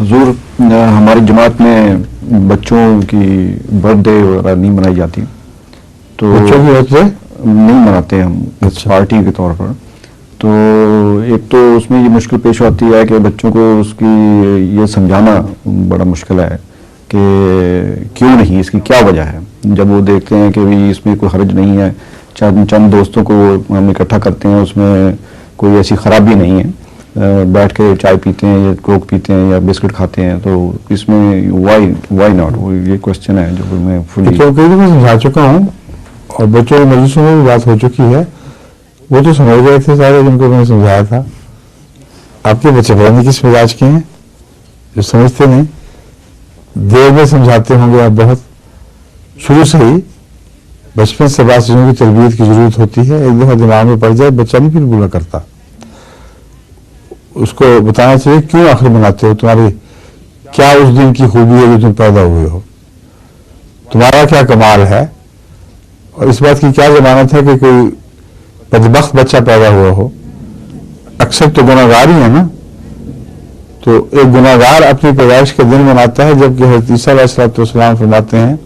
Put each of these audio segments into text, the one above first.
حضور ہماری جماعت میں بچوں کی برتھ ڈے وغیرہ نہیں منائی جاتی، تو بچوں کی برتھ ڈے نہیں مناتے ہم پارٹی کے طور پر. تو ایک تو اس میں یہ مشکل پیش آتی ہے کہ بچوں کو اس کی یہ سمجھانا بڑا مشکل ہے کہ کیوں نہیں، اس کی کیا وجہ ہے. جب وہ دیکھتے ہیں کہ بھی اس میں کوئی حرج نہیں ہے، چند دوستوں کو ہم اکٹھا کرتے ہیں، اس میں کوئی ایسی خرابی نہیں ہے، بیٹھ کے چائے پیتے ہیں یا کوک پیتے ہیں یا بسکٹ کھاتے ہیں، تو اس میں وائی ناٹ، یہ کوشچن ہے جو میں فلی میں سمجھا چکا ہوں اور بچوں کے مجلسوں میں بھی بات ہو چکی ہے. وہ تو سمجھ گئے تھے سارے جن کو میں نے سمجھایا تھا. آپ کے بچے پتہ نہیں کس مزاج کے ہیں جو سمجھتے نہیں. دیر میں سمجھاتے ہوں گے آپ، بہت شروع سے ہی بچپن سے بعض چیزوں کی تربیت کی ضرورت ہوتی ہے. ایک دفعہ دماغ میں پڑ جائے بچہ نہیں پھر بولا کرتا. اس کو بتانا چاہیے کیوں آخر مناتے ہو، تمہاری کیا اس دن کی خوبی ہے جو تم پیدا ہوئے ہو، تمہارا کیا کمال ہے، اور اس بات کی کیا ضمانت ہے کہ کوئی بدبخت بچہ پیدا ہوا ہو. اکثر تو گناہگار ہی ہے نا. تو ایک گناہگار اپنی پیدائش کے دن مناتا ہے، جبکہ حضرت عیسیٰ علیہ السلام فرماتے ہیں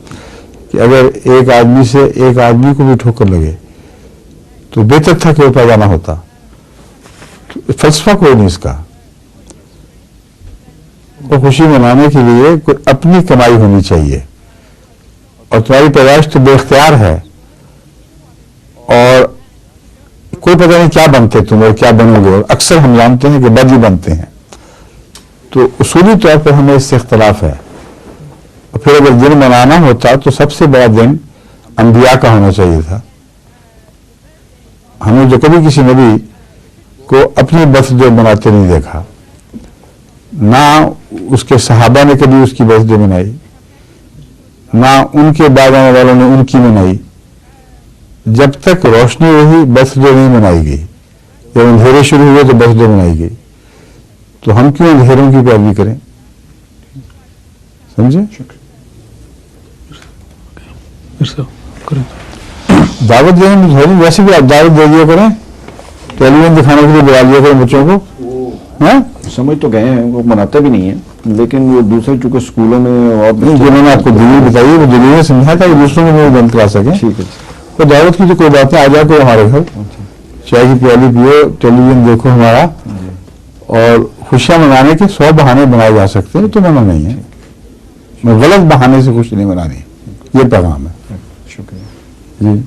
کہ اگر ایک آدمی سے ایک آدمی کو بھی ٹھوکر لگے تو بہتر تھا کہ وہ پیدا نہ ہوتا. فلسفہ کوئی نہیں اس کا. وہ خوشی منانے کے لیے کوئی اپنی کمائی ہونی چاہیے، اور تمہاری پیدائش تو بے اختیار ہے، اور کوئی پتہ نہیں کیا بنتے تم اور کیا بنو گے، اور اکثر ہم جانتے ہیں کہ بد ہی بنتے ہیں. تو اصولی طور پر ہمیں اس سے اختلاف ہے. اور پھر اگر دن منانا ہوتا تو سب سے بڑا دن انبیاء کا ہونا چاہیے تھا. ہم نے جو کبھی کسی نبی کو اپنی برتھ ڈے مناتے نہیں دیکھا، نہ اس کے صحابہ نے کبھی اس کی برتھ ڈے منائی، نہ ان کے بعد آنے والوں نے ان کی منائی. جب تک روشنی رہی برتھ ڈے نہیں منائی گئی. جب اندھیرے شروع ہوئے تو برتھ ڈے منائی گئی. تو ہم کیوں اندھیروں کی پیروی کریں؟ سمجھے؟ دعوت دینے میں ویسے بھی آپ دعوت دے دیا کریں، ٹیلی ویژن دکھانے کے لیے بلا دیا کریں بچوں کو. ہاں سمجھ تو گئے ہیں، وہ مناتے بھی نہیں ہیں، لیکن وہ دوسرے چونکہ اسکولوں میں اور جنہوں نے آپ کو دلیل بتائی وہ دلیل نے سمجھا تھا کہ دوسروں کو وہ بند کرا سکیں. ٹھیک ہے. تو دعوت کی تو کوئی بات نہیں، آ جا کوئی ہمارے گھر، چائے کی پیالی پیو، ٹیلی ویژن دیکھو ہمارا، اور خوشیاں منانے کے 100 بہانے بنائے جا سکتے ہیں، تو منع نہیں ہے. میں غلط بہانے سے خوشی نہیں منانی، یہ پیغام ہے. شکریہ جی.